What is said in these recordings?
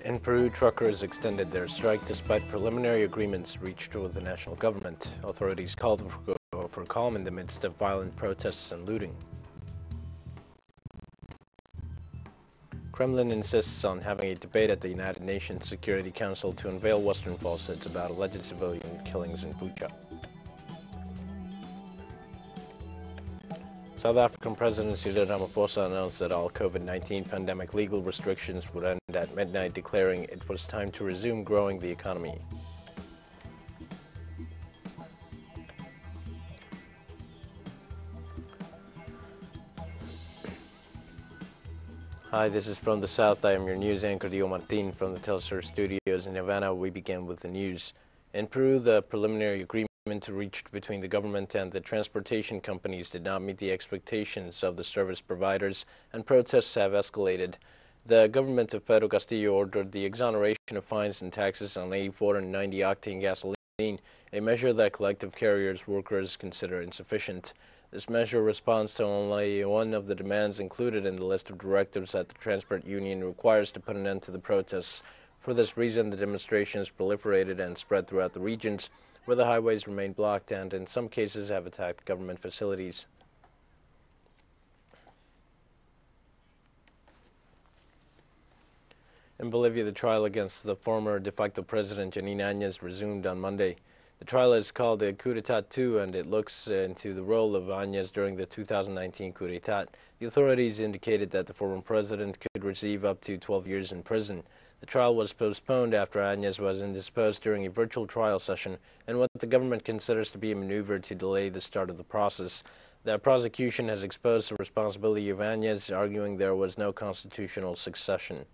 In Peru, truckers extended their strike despite preliminary agreements reached with the national government. Authorities called for calm in the midst of violent protests and looting. Kremlin insists on having a debate at the United Nations Security Council to unveil Western falsehoods about alleged civilian killings in Bucha. South African President Cyril Ramaphosa announced that all COVID-19 pandemic legal restrictions would end at midnight, declaring it was time to resume growing the economy. Hi, this is From the South. I am your news anchor, Dio Martin, from the TeleSUR studios in Havana. We begin with the news. In Peru, the preliminary agreement reached between the government and the transportation companies did not meet the expectations of the service providers, and protests have escalated. The government of Pedro Castillo ordered the exoneration of fines and taxes on 84 and 90 octane gasoline, a measure that collective carriers workers consider insufficient. This measure responds to only one of the demands included in the list of directives that the transport union requires to put an end to the protests. For this reason, the demonstrations proliferated and spread throughout the regions, where the highways remain blocked and, in some cases, have attacked government facilities. In Bolivia, the trial against the former de facto president Janine Áñez resumed on Monday. The trial is called the Coup d'etat II, and it looks into the role of Áñez during the 2019 coup d'etat. The authorities indicated that the former president could receive up to 12 years in prison. The trial was postponed after Áñez was indisposed during a virtual trial session, and what the government considers to be a maneuver to delay the start of the process. The prosecution has exposed the responsibility of Áñez, arguing there was no constitutional succession.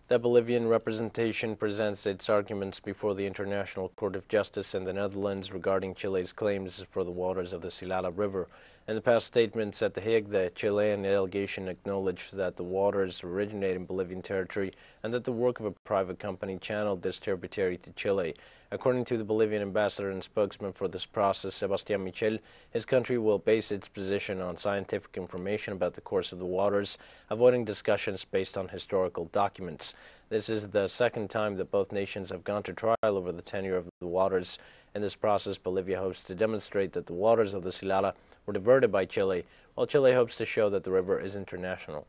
The Bolivian representation presents its arguments before the International Court of Justice in the Netherlands regarding Chile's claims for the waters of the Silala River. In the past statements at The Hague, the Chilean delegation acknowledged that the waters originate in Bolivian territory and that the work of a private company channeled this tributary to Chile. According to the Bolivian ambassador and spokesman for this process, Sebastián Michel, his country will base its position on scientific information about the course of the waters, avoiding discussions based on historical documents. This is the second time that both nations have gone to trial over the tenure of the waters. In this process, Bolivia hopes to demonstrate that the waters of the Silala were diverted by Chile, while Chile hopes to show that the river is international.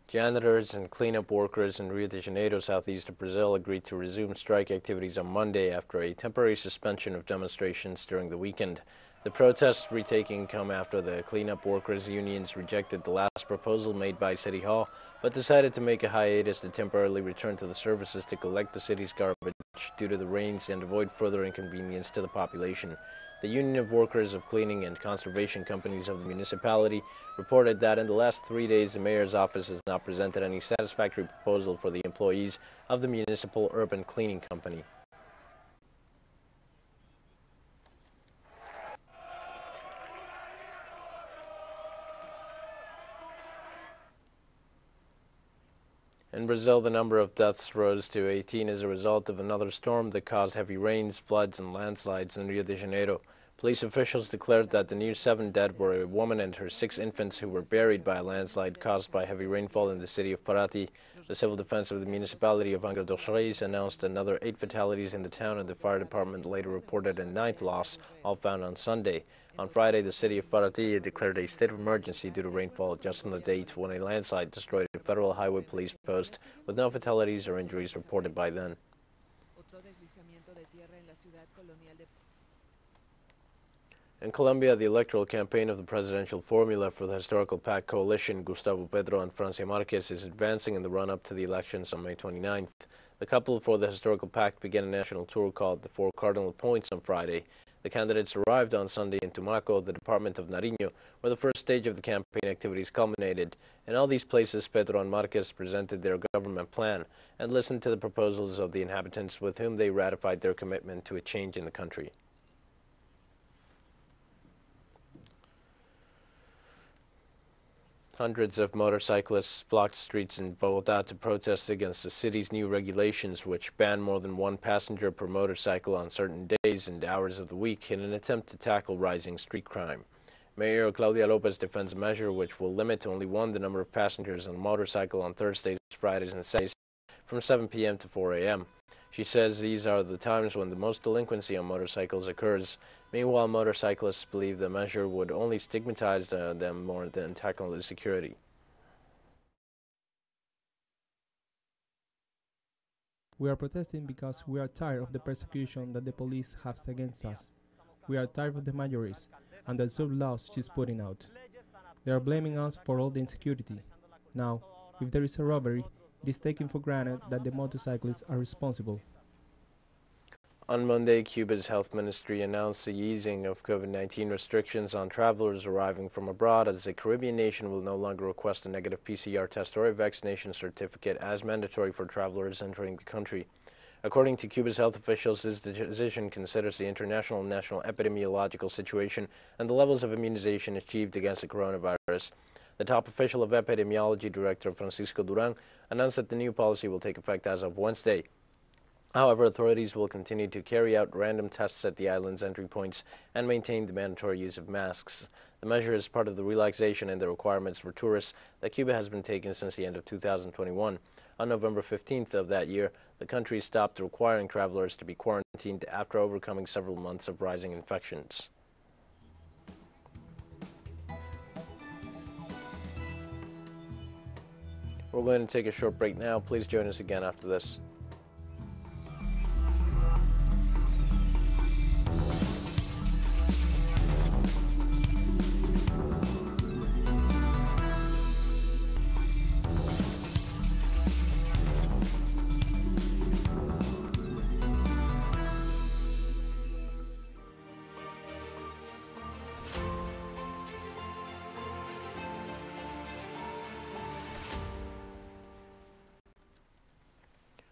Janitors and cleanup workers in Rio de Janeiro, southeast of Brazil, agreed to resume strike activities on Monday after a temporary suspension of demonstrations during the weekend. The protests retaking come after the cleanup workers' unions rejected the last proposal made by City Hall, but decided to make a hiatus to temporarily return to the services to collect the city's garbage due to the rains and avoid further inconvenience to the population. The Union of Workers of Cleaning and Conservation Companies of the municipality reported that in the last 3 days the mayor's office has not presented any satisfactory proposal for the employees of the municipal urban cleaning company. In Brazil, the number of deaths rose to 18 as a result of another storm that caused heavy rains, floods, and landslides in Rio de Janeiro. Police officials declared that the new 7 dead were a woman and her 6 infants who were buried by a landslide caused by heavy rainfall in the city of Paraty. The civil defense of the municipality of Angra dos Reis announced another 8 fatalities in the town, and the fire department later reported a 9th loss, all found on Sunday. On Friday, the city of Paraty declared a state of emergency due to rainfall just on the date when a landslide destroyed a federal highway police post, with no fatalities or injuries reported by then. In Colombia, the electoral campaign of the presidential formula for the historical PAC coalition, Gustavo Petro and Francia Marquez, is advancing in the run-up to the elections on May 29th. The couple for the historical PAC began a national tour called the 4 Cardinal Points on Friday. The candidates arrived on Sunday in Tumaco, the department of Nariño, where the first stage of the campaign activities culminated. In all these places, Petro and Marquez presented their government plan and listened to the proposals of the inhabitants, with whom they ratified their commitment to a change in the country. Hundreds of motorcyclists blocked streets in Bogotá to protest against the city's new regulations, which ban more than one passenger per motorcycle on certain days and hours of the week in an attempt to tackle rising street crime. Mayor Claudia Lopez defends a measure which will limit to only one the number of passengers on a motorcycle on Thursdays, Fridays, and Saturdays from 7 p.m. to 4 a.m. She says these are the times when the most delinquency on motorcycles occurs. Meanwhile, motorcyclists believe the measure would only stigmatize them more than tackle the security. We are protesting because we are tired of the persecution that the police have against us. We are tired of the majorities and the absurd laws she's putting out. They are blaming us for all the insecurity. Now, if there is a robbery, it is taken for granted that the motorcyclists are responsible. On Monday, Cuba's health ministry announced the easing of COVID-19 restrictions on travelers arriving from abroad, as the Caribbean nation will no longer request a negative PCR test or a vaccination certificate as mandatory for travelers entering the country. According to Cuba's health officials, this decision considers the international and national epidemiological situation and the levels of immunization achieved against the coronavirus. The top official of epidemiology, Director Francisco Duran, announced that the new policy will take effect as of Wednesday. However, authorities will continue to carry out random tests at the island's entry points and maintain the mandatory use of masks. The measure is part of the relaxation in the requirements for tourists that Cuba has been taking since the end of 2021. On November 15th of that year, the country stopped requiring travelers to be quarantined after overcoming several months of rising infections. We're going to take a short break now. Please join us again after this.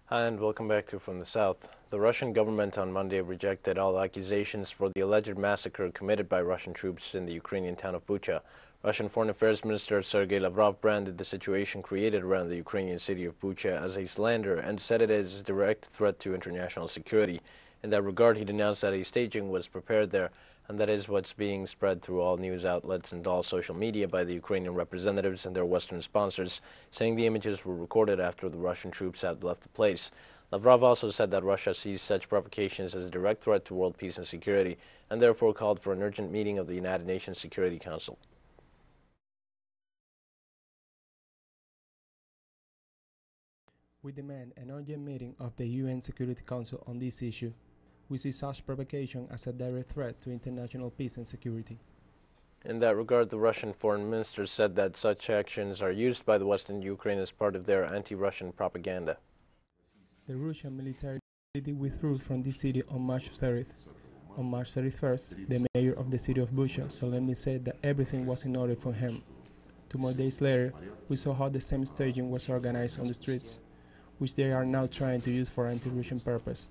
Hi, and welcome back to From the South. The Russian government on Monday rejected all accusations for the alleged massacre committed by Russian troops in the Ukrainian town of Bucha. Russian Foreign Affairs Minister Sergei Lavrov branded the situation created around the Ukrainian city of Bucha as a slander and said it is a direct threat to international security. In that regard, he denounced that a staging was prepared there, and that is what's being spread through all news outlets and all social media by the Ukrainian representatives and their Western sponsors, saying the images were recorded after the Russian troops had left the place. Lavrov also said that Russia sees such provocations as a direct threat to world peace and security, and therefore called for an urgent meeting of the United Nations Security Council. We demand an urgent meeting of the UN Security Council on this issue. We see such provocation as a direct threat to international peace and security. In that regard, the Russian foreign minister said that such actions are used by the Western Ukraine as part of their anti-Russian propaganda. The Russian military withdrew from this city on March 30th. On March 31st, the mayor of the city of Bucha solemnly said that everything was in order for him. 2 more days later, we saw how the same staging was organized on the streets, which they are now trying to use for anti-Russian purpose.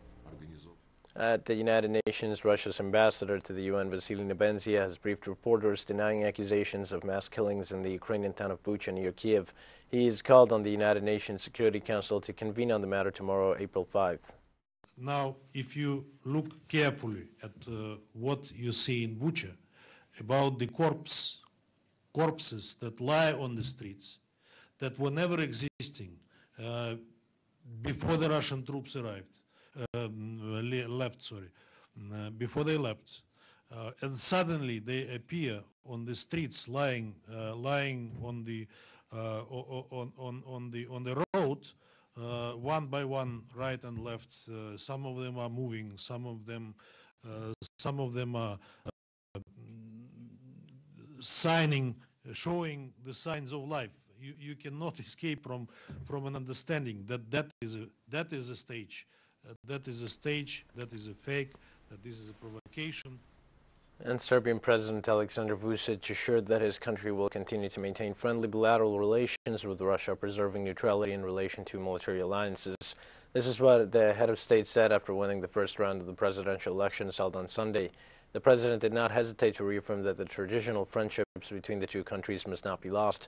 At the United Nations, Russia's ambassador to the UN, Vasily Nebenzia, has briefed reporters denying accusations of mass killings in the Ukrainian town of Bucha near Kiev. He has called on the United Nations Security Council to convene on the matter tomorrow, April 5th. Now, if you look carefully at what you see in Bucha, about the corpses that lie on the streets, that were never existing before the Russian troops arrived, before they left, and suddenly they appear on the streets, lying on the road, one by one, right and left. Some of them are moving, some of them are showing the signs of life. You cannot escape from an understanding that is a stage. That is a stage, that is a fake, that this is a provocation. And Serbian President Aleksandar Vučić assured that his country will continue to maintain friendly bilateral relations with Russia, preserving neutrality in relation to military alliances. This is what the head of state said after winning the first round of the presidential elections held on Sunday. The president did not hesitate to reaffirm that the traditional friendships between the two countries must not be lost.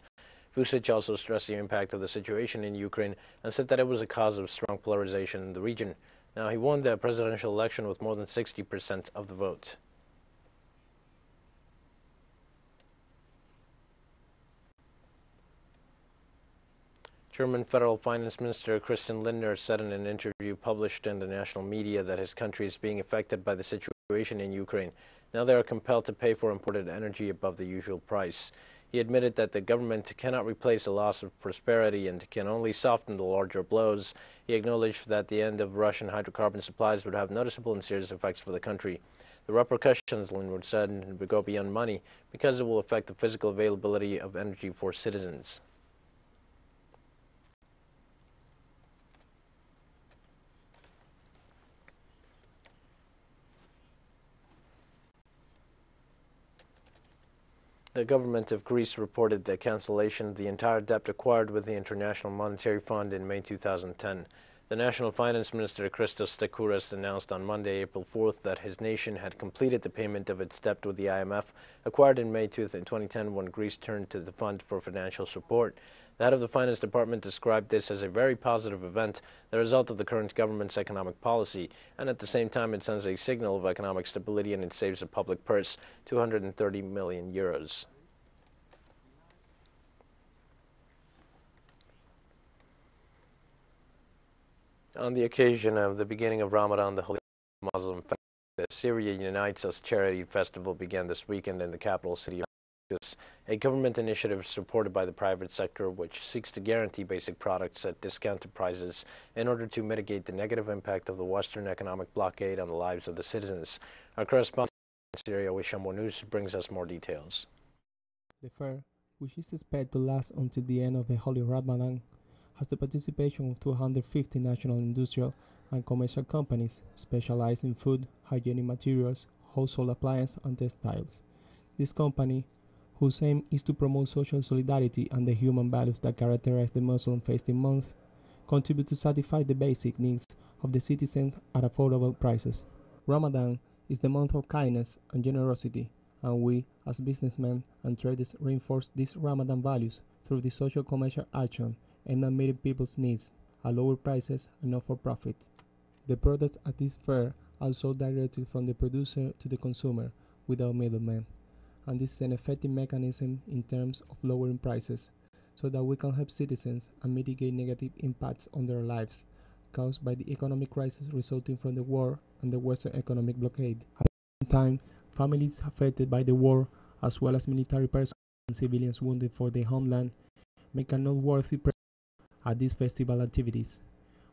Vučić also stressed the impact of the situation in Ukraine and said that it was a cause of strong polarization in the region. Now, he won the presidential election with more than 60% of the vote. German Federal Finance Minister Christian Lindner said in an interview published in the national media that his country is being affected by the situation in Ukraine. Now they are compelled to pay for imported energy above the usual price. He admitted that the government cannot replace a loss of prosperity and can only soften the larger blows. He acknowledged that the end of Russian hydrocarbon supplies would have noticeable and serious effects for the country. The repercussions, Lindner said, would go beyond money because it will affect the physical availability of energy for citizens. The government of Greece reported the cancellation of the entire debt acquired with the International Monetary Fund in May 2010. The National Finance Minister Christos Stakouras announced on Monday, April 4th, that his nation had completed the payment of its debt with the IMF, acquired in May 2010 when Greece turned to the fund for financial support. The head of the Finance Department described this as a very positive event, the result of the current government's economic policy, and at the same time it sends a signal of economic stability and it saves the public purse €230 million. On the occasion of the beginning of Ramadan, the Holy Muslim fast, the SYRIA Unites Us charity festival began this weekend in the capital city of Damascus, a government initiative supported by the private sector which seeks to guarantee basic products at discounted prices in order to mitigate the negative impact of the Western economic blockade on the lives of the citizens. Our correspondent in Syria, Wishambo News, brings us more details. The fair, which is expected to last until the end of the Holy Ramadan, has the participation of 250 national industrial and commercial companies specialized in food, hygienic materials, household appliances, and textiles. This company, whose aim is to promote social solidarity and the human values that characterize the Muslim fasting month, contribute to satisfy the basic needs of the citizens at affordable prices. Ramadan is the month of kindness and generosity, and we, as businessmen and traders, reinforce these Ramadan values through the social commercial action aimed at meeting people's needs at lower prices and not for profit. The products at this fair are sold directly from the producer to the consumer without middlemen, and this is an effective mechanism in terms of lowering prices so that we can help citizens and mitigate negative impacts on their lives caused by the economic crisis resulting from the war and the Western economic blockade. At the same time, families affected by the war, as well as military personnel and civilians wounded for their homeland, make a noteworthy presence at these festival activities.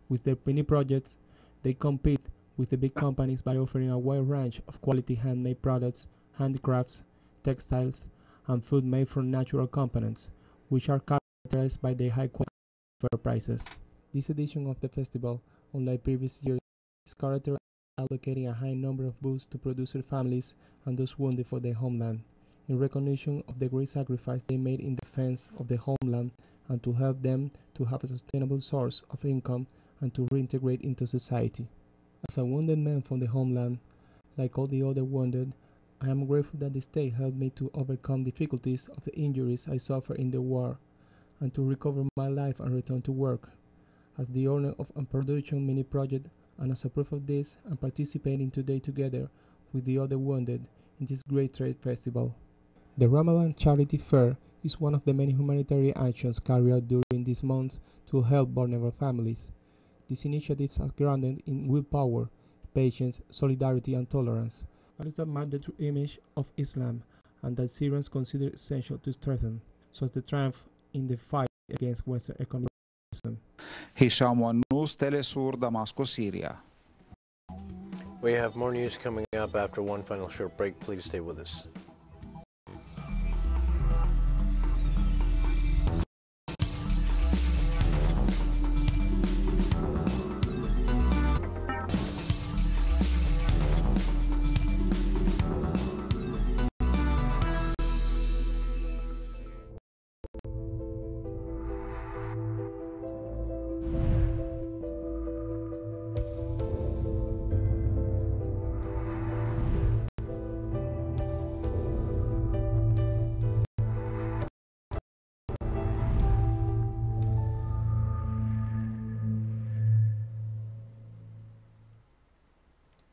With their mini projects, they compete with the big companies by offering a wide range of quality handmade products, handicrafts, textiles, and food made from natural components, which are characterized by their high quality and fair prices. This edition of the festival, unlike previous years, is characterized by allocating a high number of booths to producer families and those wounded for their homeland, in recognition of the great sacrifice they made in defense of the homeland and to help them to have a sustainable source of income and to reintegrate into society. As a wounded man from the homeland, like all the other wounded, I am grateful that the state helped me to overcome difficulties of the injuries I suffered in the war and to recover my life and return to work. As the owner of a production mini project and as a proof of this, I'm participating today together with the other wounded in this great trade festival. The Ramadan Charity Fair is one of the many humanitarian actions carried out during this month to help vulnerable families. These initiatives are grounded in willpower, patience, solidarity, and tolerance, values that mark the true image of Islam and that Syrians consider essential to strengthen, so as the triumph in the fight against Western economism. Hisham News, TeleSUR, Damascus, Syria. We have more news coming up after one final short break. Please stay with us.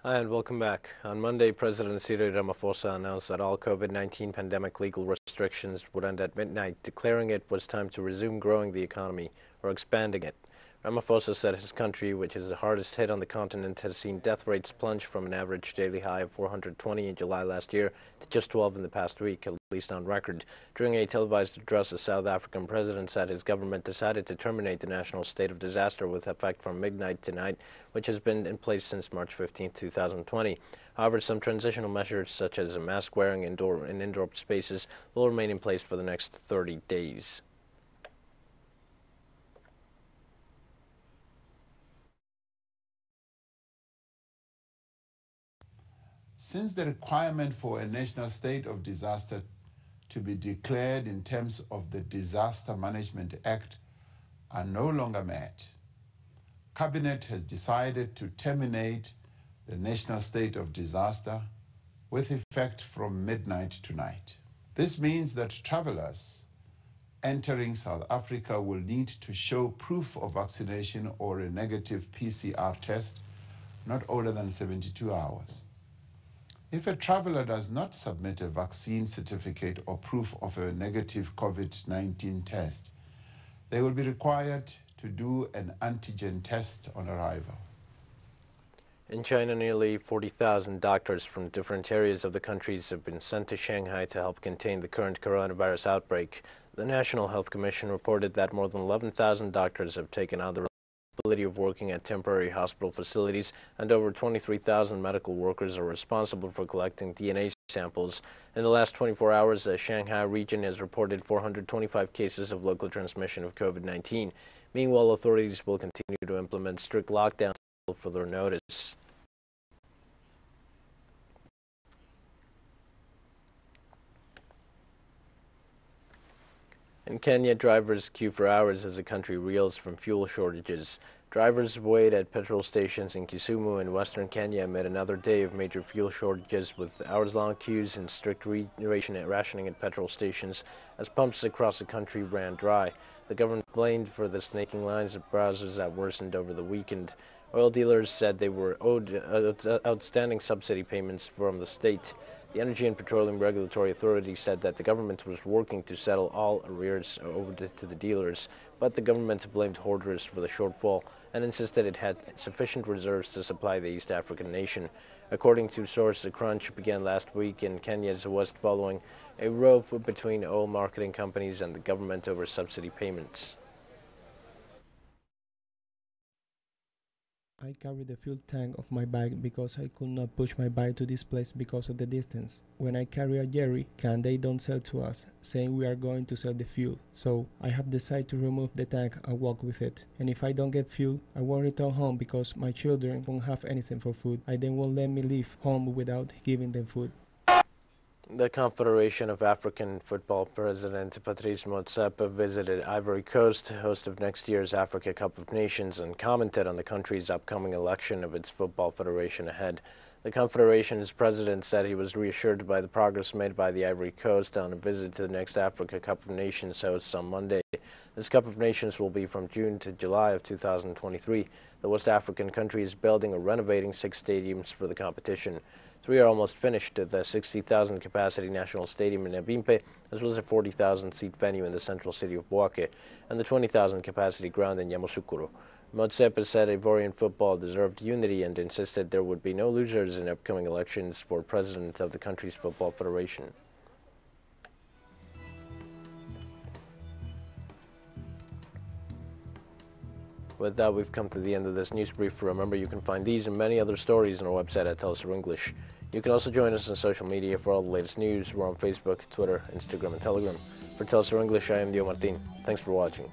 Hi and welcome back. On Monday, President Cyril Ramaphosa announced that all COVID-19 pandemic legal restrictions would end at midnight, declaring it was time to resume growing the economy or expanding it. Ramaphosa said his country, which is the hardest hit on the continent, has seen death rates plunge from an average daily high of 420 in July last year to just 12 in the past week, at least on record. During a televised address, the South African president said his government decided to terminate the national state of disaster with effect from midnight tonight, which has been in place since March 15, 2020. However, some transitional measures, such as mask wearing in indoor spaces, will remain in place for the next 30 days. Since the requirement for a national state of disaster to be declared in terms of the Disaster Management Act are no longer met, Cabinet has decided to terminate the national state of disaster with effect from midnight tonight. This means that travelers entering South Africa will need to show proof of vaccination or a negative PCR test not older than 72 hours. If a traveler does not submit a vaccine certificate or proof of a negative COVID-19 test, they will be required to do an antigen test on arrival. In China, nearly 40,000 doctors from different areas of the countries have been sent to Shanghai to help contain the current coronavirus outbreak. The National Health Commission reported that more than 11,000 doctors have taken on the responsibility of working at temporary hospital facilities, and over 23,000 medical workers are responsible for collecting DNA samples. In the last 24 hours, the Shanghai region has reported 425 cases of local transmission of COVID-19. Meanwhile, authorities will continue to implement strict lockdowns until further notice. In Kenya, drivers queue for hours as the country reels from fuel shortages. Drivers wait at petrol stations in Kisumu in western Kenya amid another day of major fuel shortages, with hours-long queues and strict rationing at petrol stations as pumps across the country ran dry. The government blamed for the snaking lines of browsers that worsened over the weekend. Oil dealers said they were owed outstanding subsidy payments from the state. The Energy and Petroleum Regulatory Authority said that the government was working to settle all arrears owed to the dealers, but the government blamed hoarders for the shortfall and insisted it had sufficient reserves to supply the East African nation. According to sources, a crunch began last week in Kenya's west following a row between oil marketing companies and the government over subsidy payments. I carried the fuel tank of my bike because I could not push my bike to this place because of the distance. When I carry a jerry can, they don't sell to us, saying we are going to sell the fuel. So I have decided to remove the tank and walk with it. And if I don't get fuel, I won't return home because my children won't have anything for food. I then won't let me leave home without giving them food. The Confederation of African Football President Patrice Motsepe visited Ivory Coast, host of next year's Africa Cup of Nations, and commented on the country's upcoming election of its football federation ahead. The Confederation's president said he was reassured by the progress made by the Ivory Coast on a visit to the next Africa Cup of Nations hosts on Monday. This Cup of Nations will be from June to July of 2023. The West African country is building or renovating 6 stadiums for the competition. 3 are almost finished at the 60,000 capacity National Stadium in Abimpe, as well as a 40,000 seat venue in the central city of Bouake, and the 20,000 capacity ground in Yamoussoukro. Motsepe said Ivorian football deserved unity and insisted there would be no losers in upcoming elections for president of the country's football federation. With that, we've come to the end of this news brief. Remember, you can find these and many other stories on our website at TeleSUR English. You can also join us on social media for all the latest news. We're on Facebook, Twitter, Instagram, and Telegram. For TeleSUR English, I am Dio Martin. Thanks for watching.